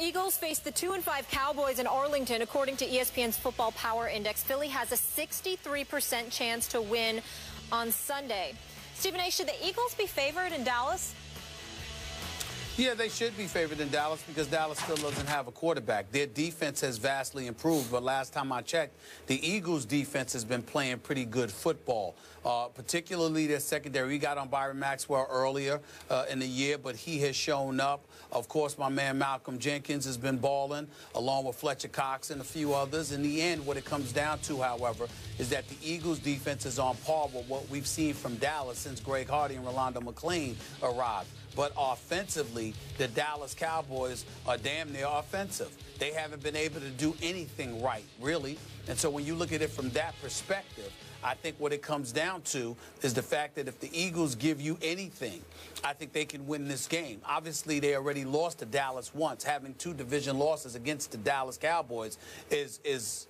Eagles face the 2-5 Cowboys in Arlington. According to ESPN's Football Power Index, Philly has a 63% chance to win on Sunday. Stephen A., should the Eagles be favored in Dallas? Yeah, they should be favored in Dallas because Dallas still doesn't have a quarterback. Their defense has vastly improved, but last time I checked, the Eagles' defense has been playing pretty good football, particularly their secondary. We got on Byron Maxwell earlier in the year, but he has shown up. Of course, my man Malcolm Jenkins has been balling, along with Fletcher Cox and a few others. In the end, what it comes down to, however, is that the Eagles' defense is on par with what we've seen from Dallas since Greg Hardy and Rolando McClain arrived. But offensively, the Dallas Cowboys are damn near offensive. They haven't been able to do anything right, really. And so when you look at it from that perspective, I think what it comes down to is the fact that if the Eagles give you anything, I think they can win this game. Obviously, they already lost to Dallas once. Having 2 division losses against the Dallas Cowboys is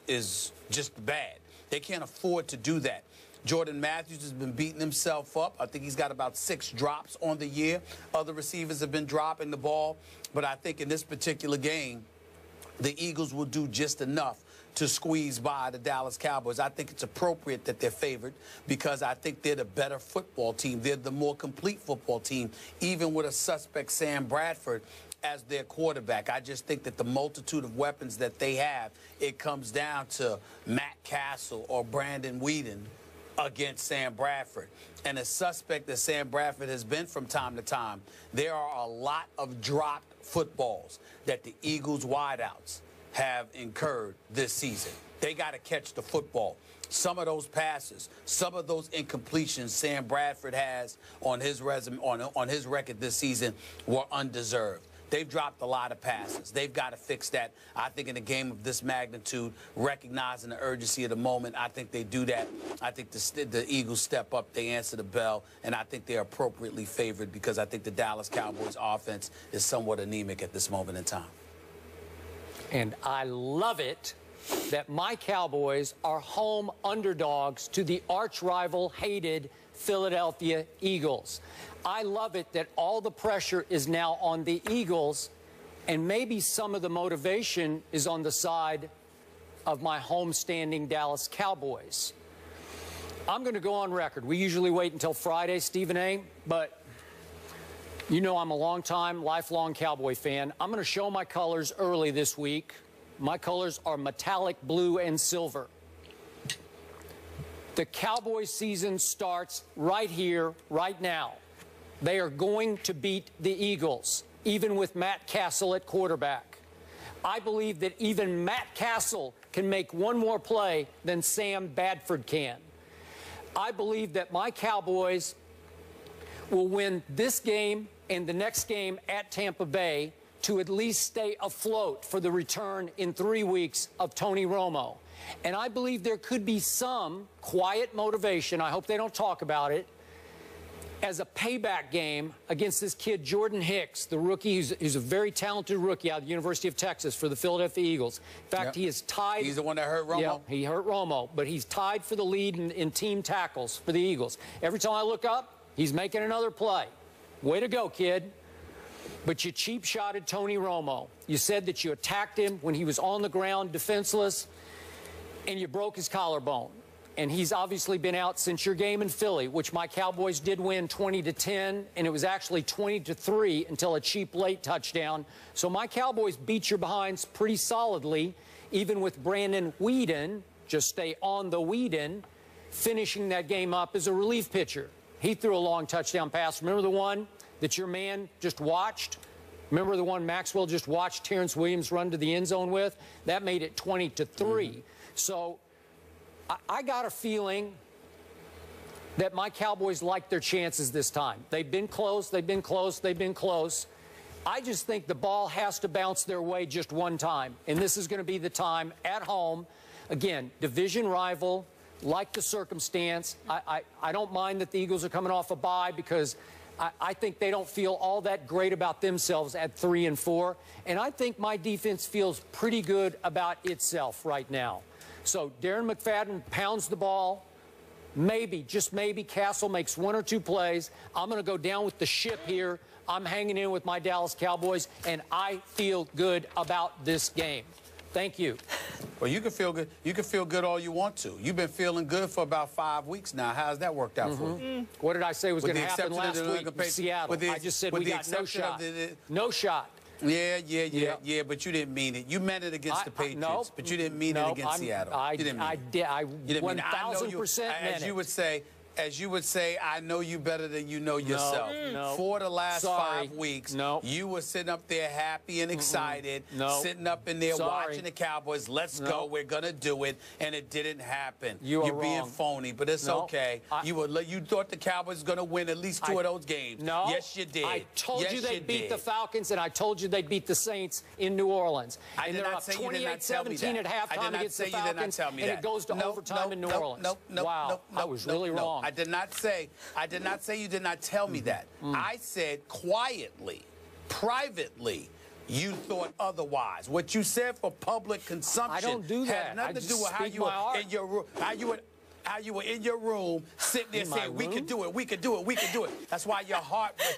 just bad. They can't afford to do that. Jordan Matthews has been beating himself up. I think he's got about 6 drops on the year. Other receivers have been dropping the ball. But I think in this particular game, the Eagles will do just enough to squeeze by the Dallas Cowboys. I think it's appropriate that they're favored because I think they're the better football team. They're the more complete football team, even with a suspect Sam Bradford as their quarterback. I just think that the multitude of weapons that they have, it comes down to Matt Castle or Brandon Whedon against Sam Bradford. And a suspect that Sam Bradford has been from time to time, there are a lot of dropped footballs that the Eagles wideouts have incurred this season. They got to catch the football. Some of those passes, some of those incompletions Sam Bradford has on his resume, on his record this season were undeserved. They've dropped a lot of passes. They've got to fix that. I think in a game of this magnitude, recognizing the urgency of the moment, I think they do that. I think the Eagles step up, they answer the bell, and I think they're appropriately favored because I think the Dallas Cowboys offense is somewhat anemic at this moment in time. And I love it that my Cowboys are home underdogs to the arch-rival hated Philadelphia Eagles. I love it that all the pressure is now on the Eagles, and maybe some of the motivation is on the side of my homestanding Dallas Cowboys. I'm going to go on record. We usually wait until Friday, Stephen A., but you know I'm a long-time, lifelong Cowboy fan. I'm going to show my colors early this week. My colors are metallic blue and silver. The Cowboys season starts right here, right now. They are going to beat the Eagles, even with Matt Castle at quarterback. I believe that even Matt Castle can make one more play than Sam Bradford can. I believe that my Cowboys will win this game and the next game at Tampa Bay to at least stay afloat for the return in 3 weeks of Tony Romo. And I believe there could be some quiet motivation, I hope they don't talk about it, as a payback game against this kid Jordan Hicks, the rookie. He's a very talented rookie out of the University of Texas for the Philadelphia Eagles. In fact, he is tied. He's the one that hurt Romo. Yeah, he hurt Romo, but he's tied for the lead in team tackles for the Eagles. Every time I look up, he's making another play. Way to go, kid. But you cheap-shotted Tony Romo. You said that you attacked him when he was on the ground, defenseless, and you broke his collarbone. And he's obviously been out since your game in Philly, which my Cowboys did win 20-10, and it was actually 20-3 until a cheap late touchdown. So my Cowboys beat your behinds pretty solidly, even with Brandon Whedon, just stay on the Whedon, finishing that game up as a relief pitcher. He threw a long touchdown pass. Remember the one that your man just watched? Remember the one Maxwell just watched Terrence Williams run to the end zone with? That made it 20-3. So I got a feeling that my Cowboys like their chances this time. They've been close, they've been close, they've been close. I just think the ball has to bounce their way just one time, and this is going to be the time at home. Again, division rival, like the circumstance. I don't mind that the Eagles are coming off a bye because I think they don't feel all that great about themselves at 3-4, and I think my defense feels pretty good about itself right now. So Darren McFadden pounds the ball. Maybe, just maybe, Castle makes 1 or 2 plays. I'm going to go down with the ship here. I'm hanging in with my Dallas Cowboys, and I feel good about this game. Thank you. Well, you can feel good. You can feel good all you want to. You've been feeling good for about 5 weeks now. How's that worked out for you? What did I say was going to happen last week in Seattle? I just said we got no shot. No shot. Yeah, but you didn't mean it. You meant it against the Patriots, no, but you didn't mean it against Seattle. I did. I 1,000% meant it. As you would say, I know you better than you know yourself. No. For the last 5 weeks, No. you were sitting up there happy and excited, No. sitting up in there Sorry. watching the Cowboys. Let's No. go. We're going to do it. And it didn't happen. You're being wrong. phony, but it's No. okay. You thought the Cowboys were going to win at least 2 of those games. No. Yes, you did. I told you they'd beat the did. Falcons, and I told you they'd beat the Saints in New Orleans. I And did they're not up say you did not tell me 28-17 that. at I halftime did not against say the you did not Falcons, tell me and that. it goes to overtime in New Orleans. Wow, I was really wrong. I did not say you did not tell me that. I said quietly, privately, you thought otherwise. What you said for public consumption I don't do that. had nothing I to do just with how speak you my were heart. in your room. How you were in your room sitting there In my saying, we room? could do it, we could do it, we could do it. That's why your heart was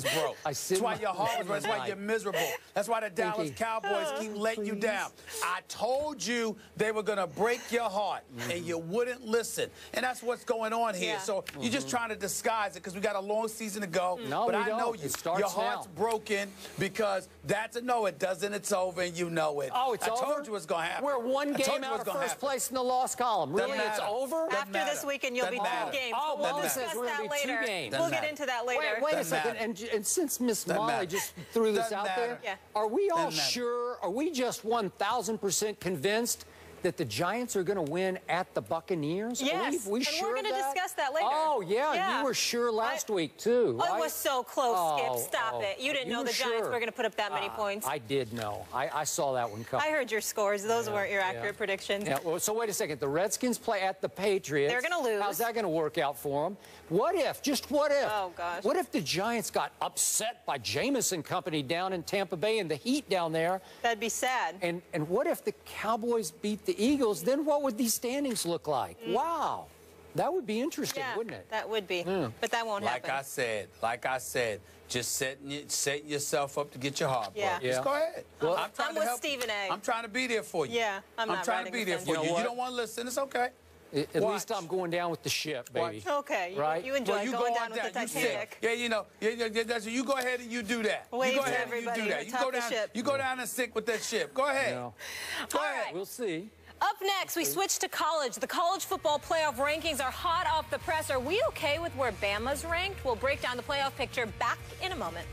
broke. That's why your heart was broke. That's why you're miserable. That's why the Dallas Cowboys keep letting you down. I told you they were going to break your heart, and you wouldn't listen. And that's what's going on here. Yeah. So you're just trying to disguise it because we got a long season to go. No, but we I know don't. you. It starts Your heart's now. broken because that's a no, it doesn't. It's over, and you know it. Oh, it's over? I told you what's going to happen. We're one I told game you out what's of gonna first happen. place in the loss column. Really, Doesn't it's matter. over? Doesn't After this weekend, you'll be Doesn't 2 matter. games. Oh, We'll well, discuss we're gonna that be 2 later. games. We'll get into that later. Wait a Doesn't second, matter. and since Miss Doesn't Molly matter. just threw this Doesn't out matter. there, Yeah. are we all Doesn't matter. sure, are we just 1,000% convinced that the Giants are going to win at the Buccaneers? Yes, Are we and sure we're of going to that? discuss that later. Oh, yeah, you were sure last week, too, Oh, right? it was so close, Skip. Oh, Stop oh. it. You didn't know were the Giants sure. were going to put up that many points. I did know. I saw that one coming. I heard your scores. Those weren't your accurate predictions. Yeah, well, so wait a second. The Redskins play at the Patriots. They're gonna lose. How's that going to work out for them? What if, just what if? Oh, gosh. What if the Giants got upset by Jameson Company down in Tampa Bay and the Heat down there? That'd be sad. And what if the Cowboys beat the Eagles? Then what would these standings look like? Wow. That would be interesting, Yeah, wouldn't it? that would be. But that won't happen. Like I said, just setting yourself up to get your heart broke. Yeah. Just go ahead. Well, I'm trying I'm to with help Stephen A. I'm trying to be there for you. Yeah, I'm not trying to writing be there this for in. you. You know You what? don't want to listen. It's okay. At least I'm going down with the ship, baby. Okay, Right? you enjoy Well, you going go down on with the You say, Titanic. yeah, you know, that's you go ahead and you do that. Wave you go to ahead everybody and you do that. You atop go the down. ship. You go down and sink with that ship. Go ahead. No. Go All ahead. right. We'll see. Up next, we switch to college. The college football playoff rankings are hot off the press. Are we okay with where Bama's ranked? We'll break down the playoff picture back in a moment.